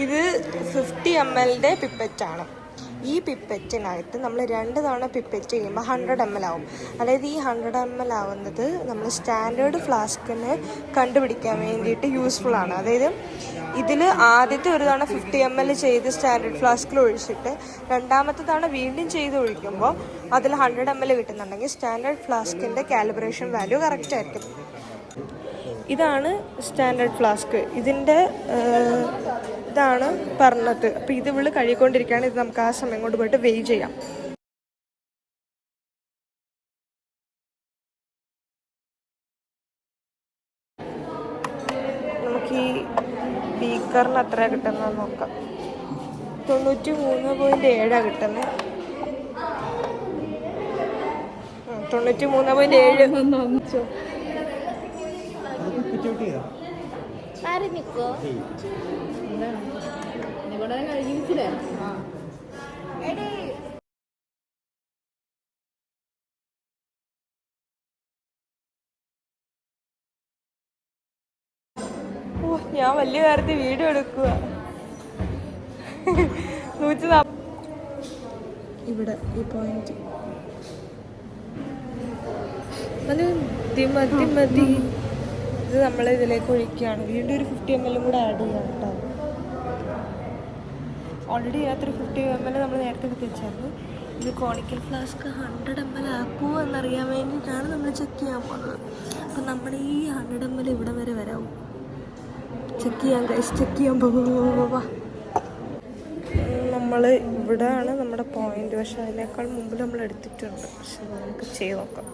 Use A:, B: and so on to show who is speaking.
A: ഇത് 50 ml പിപ്പറ്റാണ്. ഈ പിപ്പറ്റിനകത്ത് നമ്മൾ 2 തവണ പിപ്പറ്റ് ചെയ്യുമ്പോൾ 100 ml ആവും. അതായത് ഈ 100 ml ആവുന്നത് നമ്മൾ സ്റ്റാൻഡേർഡ് ഫ്ലാസ്കിന് കണ്ടുപിടിക്കാൻ വേണ്ടിയിട്ട് യൂസ്ഫുൾ ആണ്. അതായത് ഇതിൽ ആദ്യത്തെ ഒരു തവണ 50 ml ചെയ്ത് സ്റ്റാൻഡേർഡ് ഫ്ലാസ്കിൽ ഒഴിച്ചിട്ട് രണ്ടാമത്തെ തവണ വീണ്ടും ചെയ്ത് ഒഴിക്കുമ്പോൾ അതിൽ 100 ml കിട്ടുന്നുണ്ടെങ്കിൽ സ്റ്റാൻഡേർഡ് ഫ്ലാസ്കിൻ്റെ കാലിബ്രേഷൻ വാല്യൂ കറക്റ്റ് ആയിരിക്കും. ഇതാണ് സ്റ്റാൻഡേർഡ് ഫ്ലാസ്ക്. ഇതാണ് പറഞ്ഞത്. അപ്പോൾ ഇത് ഇവള് കഴുകിക്കൊണ്ടിരിക്കുകയാണ്. ഇത് നമുക്ക് ആ സമയം കൊണ്ട് പോയിട്ട് വെയ് ചെയ്യാം. നമുക്ക് ഈ ബീക്കറിന് എത്ര കിട്ടുന്നത് നോക്കാം. 93.7 കിട്ടുന്നത്. 93.7. ഞാൻ വലിയ കാര്യത്തിൽ വീഡിയോ എടുക്കുക. 140 ഇവിടെ ഈ പോയിന്റ് മതി. ഇത് നമ്മൾ ഇതിലേക്ക് ഒഴിക്കുകയാണ്. വീണ്ടും ഒരു 50 ml കൂടെ ആഡ് ചെയ്യാം കേട്ടോ. ഓൾറെഡി ഇതിനകത്തൊരു 50 ml നമ്മൾ നേരത്തെ വെച്ചായിരുന്നു. ഇത് കോണിക്കൽ ഫ്ലാസ്ക് 100 ml ആക്കുമോ എന്നറിയാൻ വേണ്ടിയിട്ടാണ് നമ്മൾ ചെക്ക് ചെയ്യാൻ പോകുന്നത്. അപ്പം നമ്മുടെ ഈ 100 ml ഇവിടെ വരെ വരാവും. ചെക്ക് ചെയ്യാം ഗൈസ്, ചെക്ക് ചെയ്യാൻ പോവാ. നമ്മൾ ഇവിടെയാണ് നമ്മുടെ പോയിന്റ്. പക്ഷെ അതിനേക്കാൾ മുമ്പ് നമ്മൾ എടുത്തിട്ടുണ്ട്. പക്ഷെ നമുക്ക് ചെയ്ത് നോക്കാം.